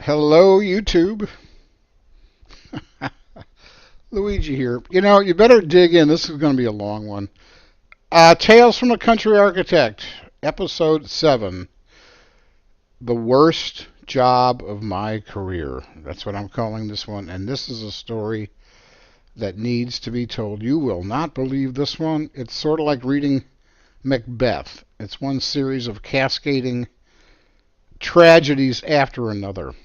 Hello, YouTube. Luigi here. You better dig in. This is going to be a long one. Tales from a Country Architect, Episode 7. The Worst Job of My Career. That's what I'm calling this one. And this is a story that needs to be told. You will not believe this one. It's sort of like reading Macbeth. It's one series of cascading tragedies after another.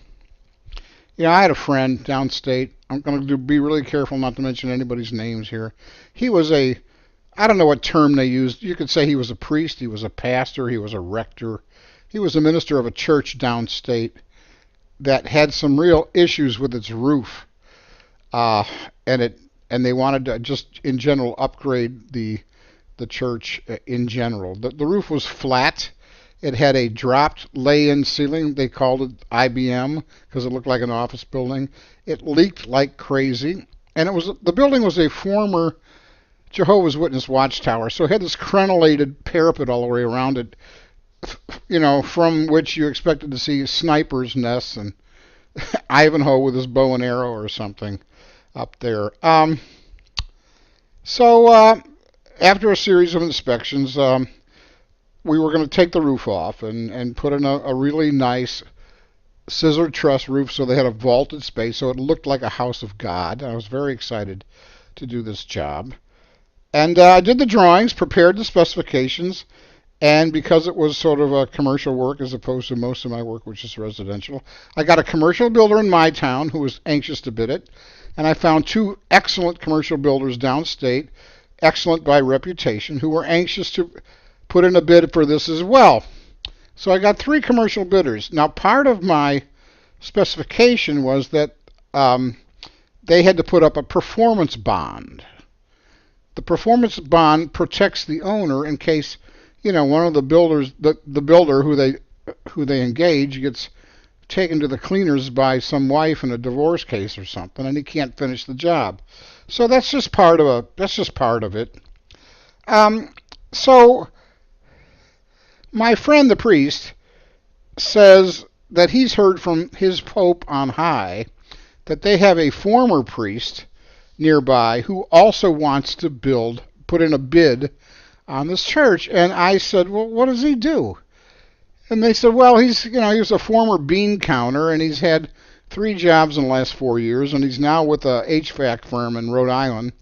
I had a friend downstate. I'm going to be really careful not to mention anybody's names here. He was I don't know what term they used. You could say he was a priest, he was a pastor, he was a rector. He was a minister of a church downstate that had some real issues with its roof. Uh, and they wanted to just in general upgrade the church in general. The roof was flat. It had a dropped lay-in ceiling. They called it IBM because it looked like an office building. It leaked like crazy, and the building was a former Jehovah's Witness watchtower, so it had this crenellated parapet all the way around it, from which you expected to see snipers' nests and Ivanhoe with his bow and arrow or something up there. So after a series of inspections, we were going to take the roof off and put in a really nice scissor truss roof so they had a vaulted space so it looked like a house of God. I was very excited to do this job. And I did the drawings, prepared the specifications, and because it was sort of a commercial work as opposed to most of my work, which is residential, I got a commercial builder in my town who was anxious to bid it, and I found two excellent commercial builders downstate, excellent by reputation, who were anxious to put in a bid for this as well. So I got three commercial bidders. Now, part of my specification was that they had to put up a performance bond. The performance bond protects the owner in case, one of the builders, the builder who they engage gets taken to the cleaners by some wife in a divorce case or something, and he can't finish the job. So that's just part of it. So my friend the priest says that he's heard from his pope on high that they have a former priest nearby who also wants to put in a bid on this church. And I said, well, what does he do? And they said, well, he was a former bean counter, and he's had 3 jobs in the last 4 years, and he's now with a HVAC firm in Rhode Island.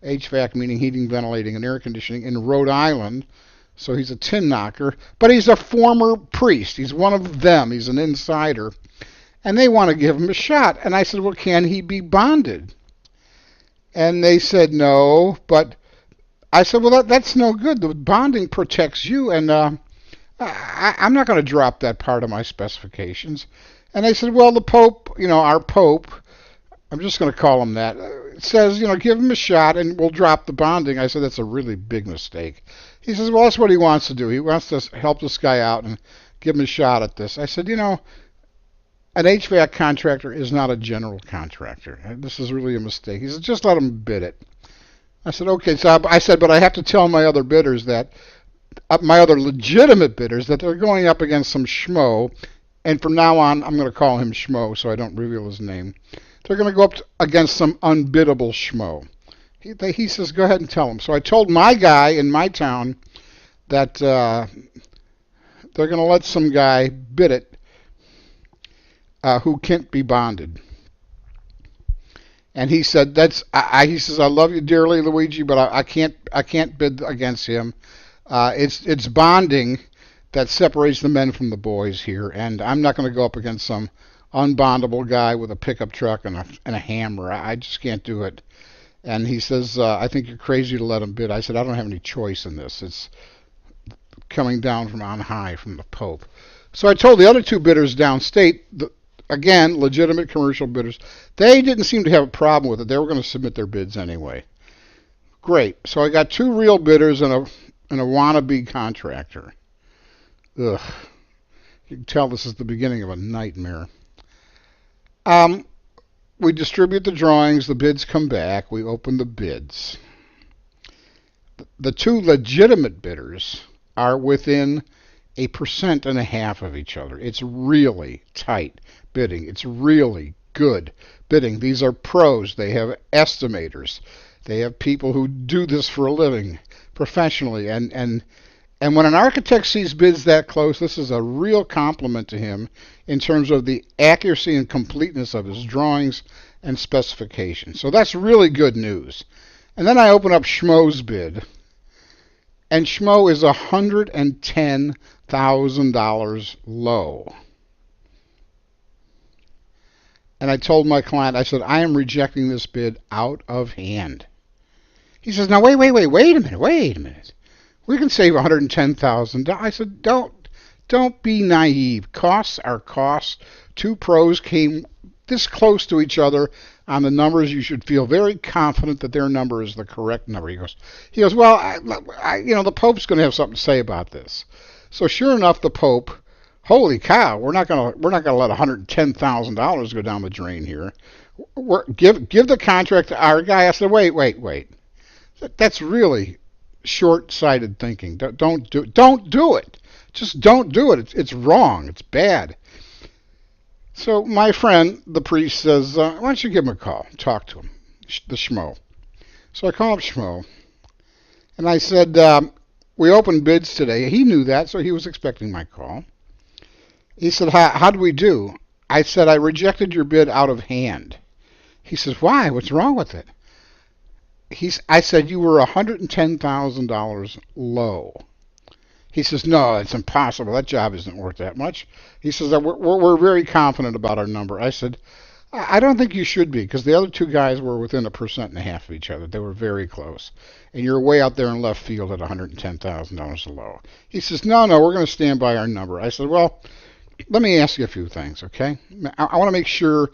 HVAC meaning heating, ventilating, and air conditioning in Rhode Island. So he's a tin knocker, but he's a former priest. He's one of them. He's an insider. And they want to give him a shot. And I said, well, can he be bonded? And they said no, but I said, well, that's no good. The bonding protects you, and I'm not going to drop that part of my specifications. And they said, well, the Pope, our Pope, I'm just going to call him that, says, give him a shot and we'll drop the bonding. I said, that's a really big mistake. He says, well, that's what he wants to do. He wants to help this guy out and give him a shot at this. I said, an HVAC contractor is not a general contractor. This is really a mistake. He said, just let him bid it. I said, okay. So I said, but I have to tell my other bidders my other legitimate bidders, that they're going up against some schmo. And from now on, I'm going to call him Schmo so I don't reveal his name. They're going to go up against some unbiddable schmo. He says, go ahead and tell him. So I told my guy in my town that they're going to let some guy bid it who can't be bonded. And he said, he says, I love you dearly, Luigi, but I can't bid against him. It's bonding that separates the men from the boys here, and I'm not going to go up against some unbondable guy with a pickup truck and a hammer. I just can't do it. And he says, I think you're crazy to let him bid. I said, I don't have any choice in this. It's coming down from on high from the Pope. So I told the other two bidders downstate, again, legitimate commercial bidders, they didn't seem to have a problem with it. They were going to submit their bids anyway. Great. So I got 2 real bidders and a wannabe contractor. Ugh. You can tell this is the beginning of a nightmare. We distribute the drawings, the bids come back, we open the bids. The 2 legitimate bidders are within 1.5% of each other. It's really tight bidding. It's really good bidding. These are pros. They have estimators. They have people who do this for a living professionally. And when an architect sees bids that close, this is a real compliment to him in terms of the accuracy and completeness of his drawings and specifications. So that's really good news. And then I open up Schmo's bid, and Schmo is $110,000 low. And I told my client, I said, I am rejecting this bid out of hand. He says, now wait a minute. We can save $110,000. I said, don't be naive. Costs are costs. Two pros came this close to each other on the numbers. You should feel very confident that their number is the correct number. He goes, well, the Pope's going to have something to say about this. So sure enough, the Pope, holy cow, we're not going to let $110,000 go down the drain here. Give the contract to our guy. I said, wait. That's really short-sighted thinking. Don't do it. Just don't do it. It's wrong. It's bad. So my friend, the priest, says, why don't you give him a call? Talk to him, the Schmo. So I call up Schmo, and I said, we opened bids today. He knew that, so he was expecting my call. He said, how do we do? I said, I rejected your bid out of hand. He says, why? What's wrong with it? I said, you were $110,000 low. He says, no, it's impossible. That job isn't worth that much. He says, we're very confident about our number. I said, I don't think you should be, because the other two guys were within 1.5% of each other. They were very close. And you're way out there in left field at $110,000 low. He says, no, we're going to stand by our number. I said, well, let me ask you a few things, okay? I want to make sure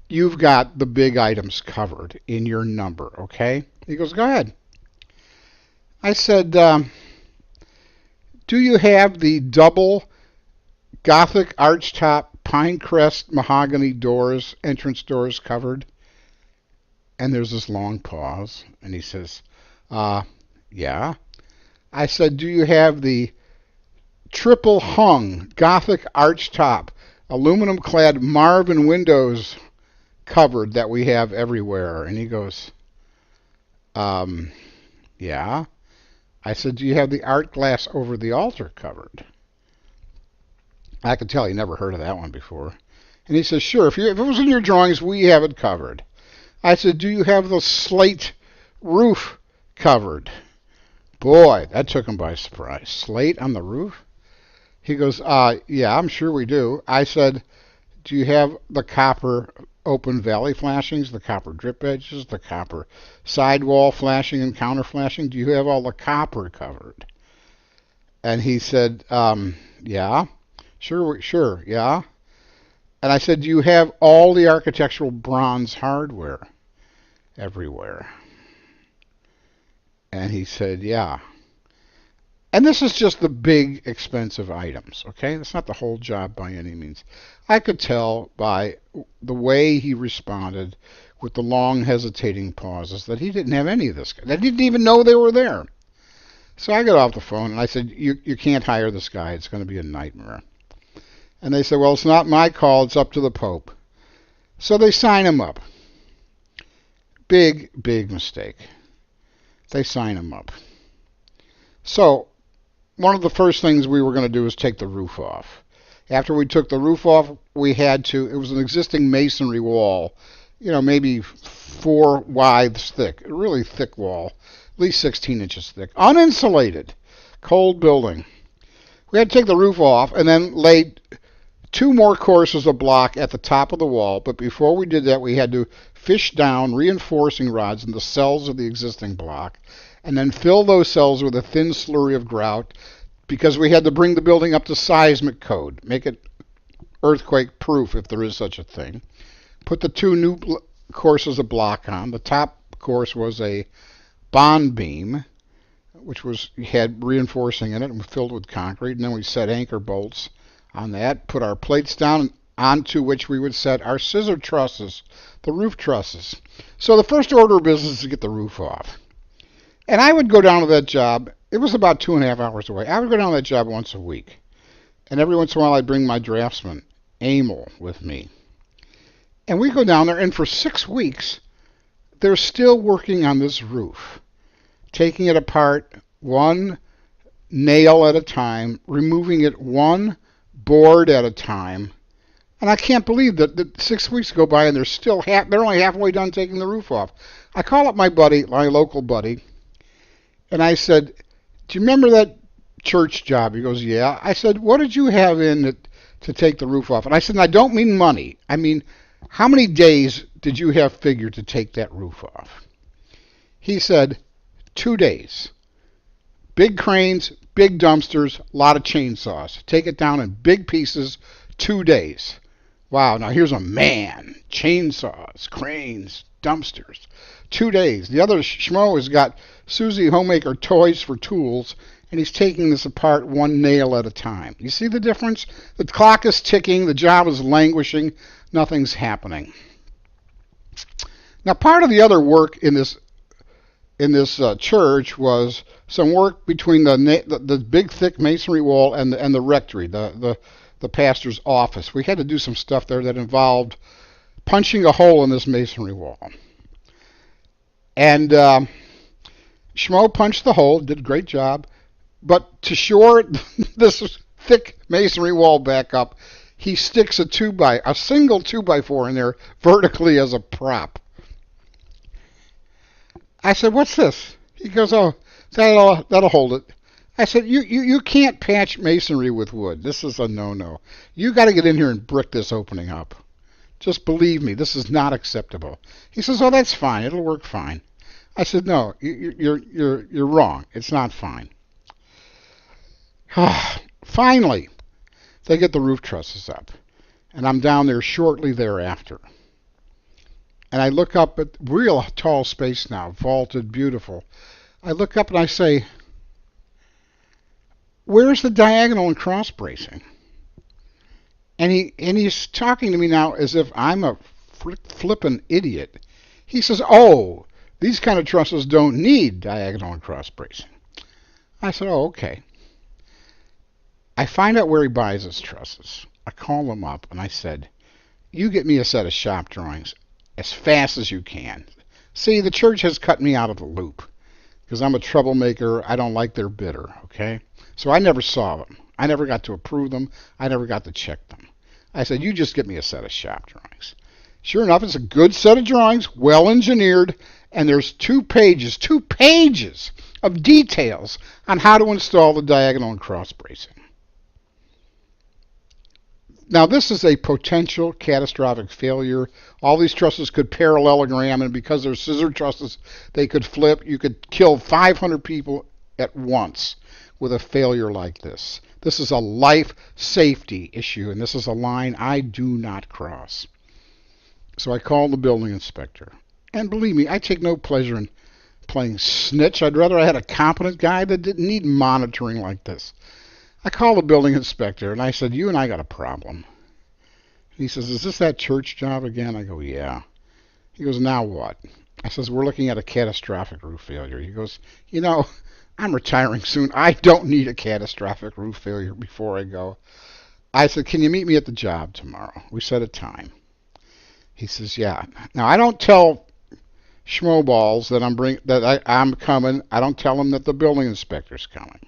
you've got the big items covered in your number, okay? He goes, go ahead. I said, do you have the double Gothic archtop Pinecrest mahogany doors, entrance doors covered? And there's this long pause, and he says, yeah. I said, do you have the triple hung Gothic archtop aluminum clad Marvin windows covered that we have everywhere? And he goes, yeah. I said, do you have the art glass over the altar covered? I could tell he never heard of that one before. And he says, sure, if it was in your drawings, we have it covered. I said, do you have the slate roof covered? Boy, that took him by surprise. Slate on the roof? He goes, yeah, I'm sure we do. I said, do you have the copper open valley flashings, the copper drip edges, the copper sidewall flashing and counter flashing? Do you have all the copper covered? And he said, yeah, sure, yeah. And I said, do you have all the architectural bronze hardware everywhere? And he said, yeah. And this is just the big, expensive items, okay? That's not the whole job by any means. I could tell by the way he responded with the long, hesitating pauses that he didn't have any of this. That he didn't even know they were there. So I got off the phone, and I said, you can't hire this guy. It's going to be a nightmare. And they said, well, it's not my call. It's up to the Pope. So they sign him up. Big mistake. They sign him up. So one of the first things we were going to do was take the roof off. After we took the roof off, we had to, it was an existing masonry wall, maybe 4 wides thick, a really thick wall, at least 16 inches thick, uninsulated, cold building. We had to take the roof off and then lay 2 more courses of block at the top of the wall, but before we did that, we had to fish down reinforcing rods in the cells of the existing block, and then fill those cells with a thin slurry of grout, because we had to bring the building up to seismic code, make it earthquake proof if there is such a thing. Put the 2 new courses of block on. The top course was a bond beam, which had reinforcing in it and filled with concrete, and then we set anchor bolts on that, put our plates down, onto which we would set our scissor trusses, the roof trusses. So the first order of business is to get the roof off. And I would go down to that job. It was about 2.5 hours away. I would go down to that job once a week. And every once in a while I'd bring my draftsman, Emil, with me. And we go down there, and for 6 weeks, they're still working on this roof, taking it apart one nail at a time, removing it one board at a time. And I can't believe that 6 weeks go by and they're only halfway done taking the roof off. I call up my buddy, my local buddy, and I said, "Do you remember that church job?" He goes, "Yeah." I said, "What did you have in it to take the roof off?" And I said, and I don't mean money. I mean, how many days did you have figured to take that roof off? He said, 2 days. Big cranes, big dumpsters, a lot of chainsaws. Take it down in big pieces, 2 days. Wow, now here's a man. Chainsaws, cranes, dumpsters. 2 days. The other schmo has got Susie Homemaker toys for tools, and he's taking this apart one nail at a time. You see the difference? The clock is ticking, the job is languishing, nothing's happening. Now, part of the other work in this church was some work between the big thick masonry wall and the rectory, the pastor's office. We had to do some stuff there that involved punching a hole in this masonry wall. And Schmo punched the hole, did a great job, but to shore this thick masonry wall back up, he sticks a single 2x4 in there vertically as a prop. I said, "What's this?" He goes, "Oh, that'll hold it." I said, you can't patch masonry with wood. This is a no-no. You got to get in here and brick this opening up. Just believe me, this is not acceptable." He says, "Oh, that's fine. It'll work fine." I said, "No, you're wrong. It's not fine." Finally, they get the roof trusses up, and I'm down there shortly thereafter. And I look up at real tall space now, vaulted, beautiful. I look up and I say, "Where's the diagonal and cross bracing?" And he's talking to me now as if I'm a flippin' idiot. He says, "Oh, these kind of trusses don't need diagonal and cross bracing." I said, "Oh, okay." I find out where he buys his trusses. I call him up and I said, "You get me a set of shop drawings as fast as you can." See, the church has cut me out of the loop because I'm a troublemaker. I don't like their bidder, okay? So I never saw them. I never got to approve them. I never got to check them. I said, "You just get me a set of shop drawings." Sure enough, it's a good set of drawings, well engineered, and there's 2 pages of details on how to install the diagonal and cross bracing. Now, this is a potential catastrophic failure. All these trusses could parallelogram, and because they're scissor trusses, they could flip. You could kill 500 people at once with a failure like this. This is a life safety issue, and this is a line I do not cross. So I called the building inspector. And believe me, I take no pleasure in playing snitch. I'd rather I had a competent guy that didn't need monitoring like this. I called the building inspector, and I said, "You and I got a problem." He says, "Is this that church job again?" I go, "Yeah." He goes, "Now what?" I says, "We're looking at a catastrophic roof failure." He goes, "I'm retiring soon. I don't need a catastrophic roof failure before I go." I said, "Can you meet me at the job tomorrow?" We set a time. He says, "Yeah." Now, I don't tell schmoballs that I'm coming. I don't tell them that the building inspector's coming.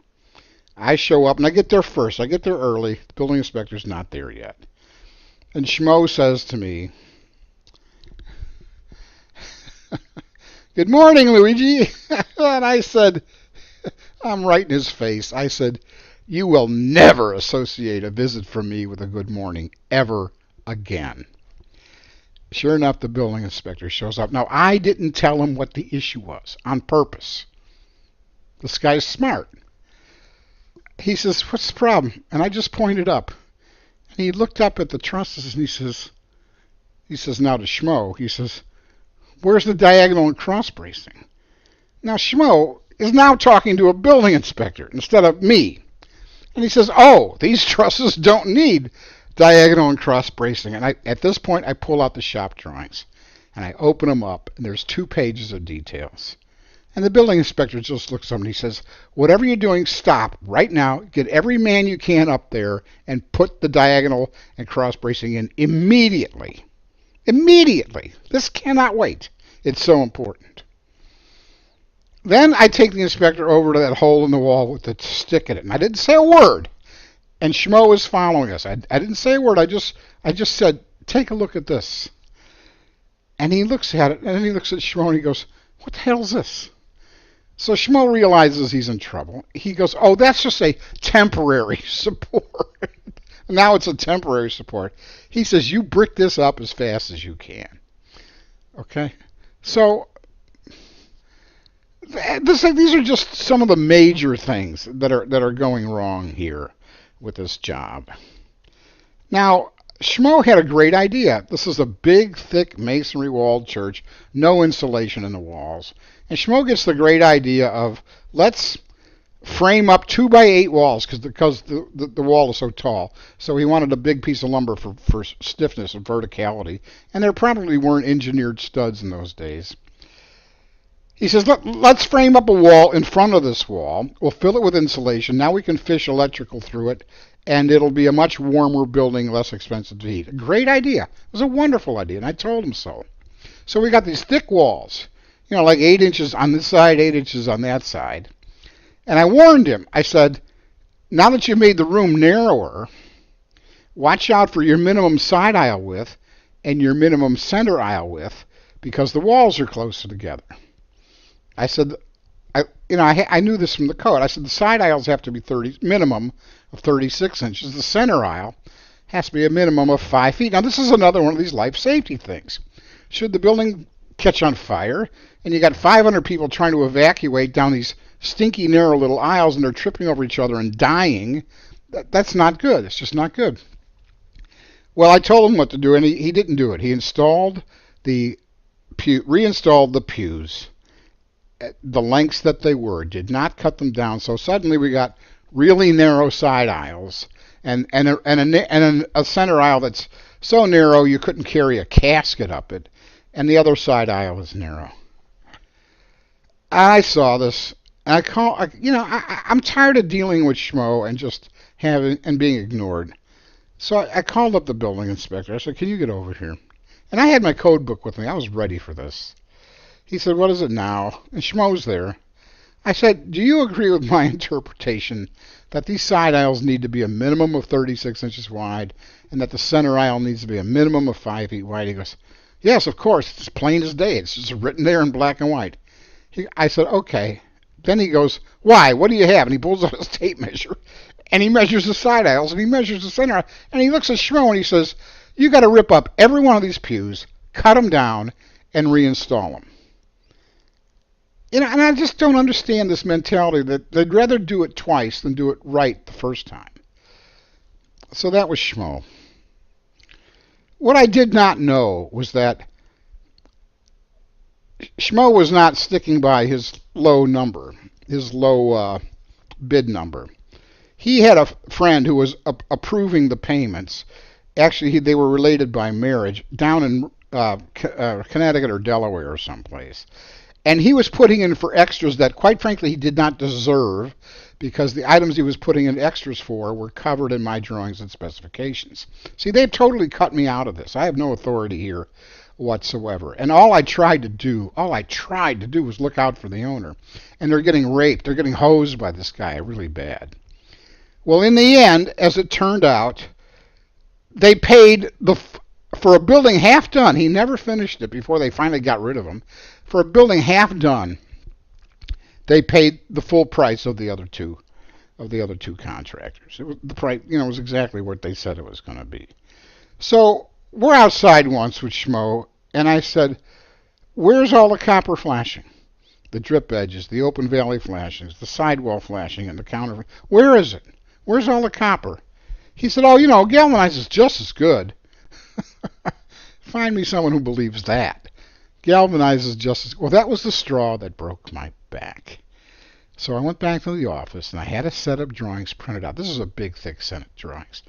I show up, and I get there first. I get there early. The building inspector's not there yet. And Schmo says to me, "Good morning, Luigi." And I said, I'm right in his face. I said, "You will never associate a visit from me with a good morning ever again." Sure enough, the building inspector shows up. Now, I didn't tell him what the issue was on purpose. This guy's smart. He says, "What's the problem?" And I just pointed up. And he looked up at the trusses and he says now to Schmo, he says, "Where's the diagonal and cross bracing?" Now Schmo is now talking to a building inspector instead of me. And he says, "Oh, these trusses don't need diagonal and cross bracing." And at this point, I pull out the shop drawings and I open them up, and there's 2 pages of details. And the building inspector just looks at him and he says, whatever you're doing, stop right now. Get every man you can up there and put the diagonal and cross bracing in immediately. Immediately. This cannot wait. It's so important. Then I take the inspector over to that hole in the wall with the stick in it. And I didn't say a word. And Schmo is following us. I didn't say a word. I just said, take a look at this. And he looks at it, and then he looks at Schmo and he goes, what the hell is this? So Schmo realizes he's in trouble. He goes, oh, that's just a temporary support. Now it's a temporary support. He says, you brick this up as fast as you can. Okay? So these are just some of the major things that are going wrong here with this job. Now, Schmo had a great idea. This is a big, thick masonry walled church, no insulation in the walls. And Schmo gets the great idea of, let's frame up 2x8 walls because the wall is so tall. So he wanted a big piece of lumber for stiffness and verticality. And there probably weren't engineered studs in those days. He says, let's frame up a wall in front of this wall. We'll fill it with insulation. Now we can fish electrical through it. And it'll be a much warmer building, less expensive to heat. A great idea. It was a wonderful idea, and I told him so. So we got these thick walls, like 8 inches on this side, 8 inches on that side. And I warned him. I said, now that you've made the room narrower, watch out for your minimum side aisle width and your minimum center aisle width because the walls are closer together. I said, I knew this from the code. I said the side aisles have to be minimum of 36 inches. The center aisle has to be a minimum of 5 feet. Now, this is another one of these life safety things. Should the building catch on fire and you got 500 people trying to evacuate down these stinky, narrow little aisles and they're tripping over each other and dying, that's not good. It's just not good. Well, I told him what to do, and he didn't do it. He reinstalled the pews the lengths that they were, did not cut them down. So suddenly we got really narrow side aisles and a center aisle that's so narrow you couldn't carry a casket up it, and the other side aisle is narrow. I saw this, and I'm tired of dealing with Schmo and just being ignored. So I called up the building inspector. I said, "Can you get over here?" And I had my code book with me. I was ready for this. He said, "What is it now?" And Schmo's there. I said, "Do you agree with my interpretation that these side aisles need to be a minimum of 36 inches wide and that the center aisle needs to be a minimum of 5 feet wide?" He goes, "Yes, of course. It's plain as day. It's just written there in black and white." I said, "Okay." Then he goes, "Why? What do you have?" And he pulls out his tape measure, and he measures the side aisles, and he measures the center aisle, and he looks at Schmo, and he says, "You got to rip up every one of these pews, cut them down, and reinstall them." And I just don't understand this mentality that they'd rather do it twice than do it right the first time. So that was Schmo. What I did not know was that Schmo was not sticking by his low number, his low bid number. He had a friend who was approving the payments. Actually, they were related by marriage down in Connecticut or Delaware or someplace. And he was putting in for extras that, quite frankly, he did not deserve because the items he was putting in extras for were covered in my drawings and specifications. See, they've totally cut me out of this. I have no authority here whatsoever. And all I tried to do was look out for the owner. And they're getting raped. They're getting hosed by this guy really bad. Well, in the end, as it turned out, they paid for a building half done. He never finished it before they finally got rid of him. For a building half done, they paid the full price of the other two contractors. It was the price, was exactly what they said it was going to be. So we're outside once with Schmo, and I said, "Where's all the copper flashing? The drip edges, the open valley flashings, the sidewall flashing, and the counter. Where is it? Where's all the copper?" He said, "Oh, galvanized is just as good." Find me someone who believes that. Galvanized is just as... Well, that was the straw that broke my back. So I went back to the office, and I had a set of drawings printed out. This is a big, thick set of drawings.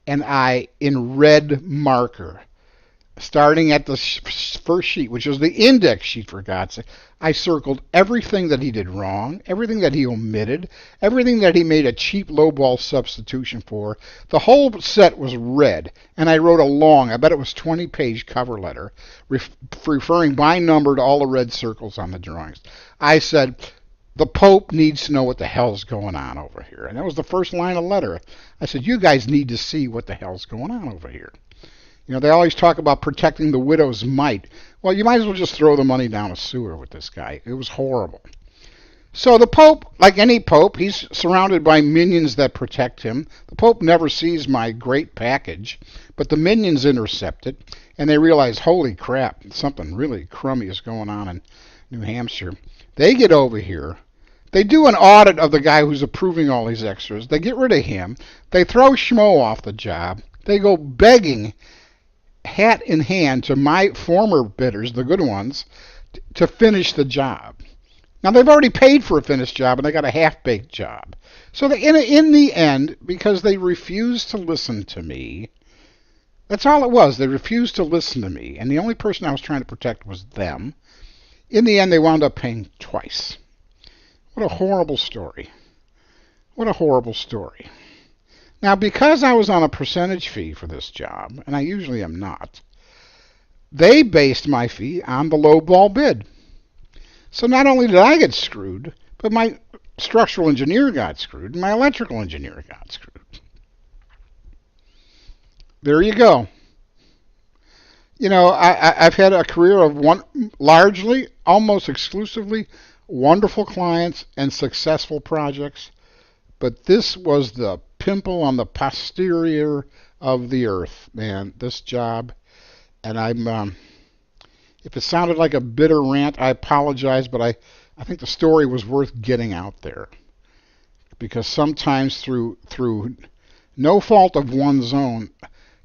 And I, in red marker, starting at the first sheet, which was the index sheet, for God's sake. I circled everything that he did wrong, everything that he omitted, everything that he made a cheap lowball substitution for. The whole set was red, and I wrote a long, I bet it was 20-page cover letter, referring by number to all the red circles on the drawings. I said, the Pope needs to know what the hell's going on over here. And that was the first line of the letter. I said, you guys need to see what the hell's going on over here. You know, they always talk about protecting the widow's mite. Well, you might as well just throw the money down a sewer with this guy. It was horrible. So the Pope, like any Pope, he's surrounded by minions that protect him. The Pope never sees my great package, but the minions intercept it, and they realize, holy crap, something really crummy is going on in New Hampshire. They get over here. They do an audit of the guy who's approving all these extras. They get rid of him. They throw Schmo off the job. They go begging, hat in hand, to my former bidders, the good ones, to finish the job. Now, they've already paid for a finished job, and they got a half-baked job. So in the end, because they refused to listen to me, that's all it was. They refused to listen to me, and the only person I was trying to protect was them. In the end, they wound up paying twice. What a horrible story. What a horrible story. Now, because I was on a percentage fee for this job, and I usually am not, they based my fee on the low ball bid. So not only did I get screwed, but my structural engineer got screwed, and my electrical engineer got screwed. There you go. You know, I've had a career of largely, almost exclusively, wonderful clients and successful projects, but this was the pimple on the posterior of the earth, man, this job. And if it sounded like a bitter rant, I apologize, but I think the story was worth getting out there. Because sometimes through no fault of one's own,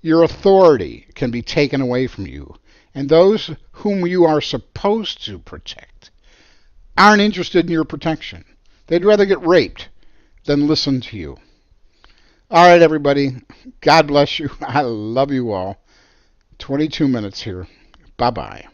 your authority can be taken away from you. And those whom you are supposed to protect aren't interested in your protection. They'd rather get raped than listen to you. All right, everybody. God bless you. I love you all. 22 minutes here. Bye-bye.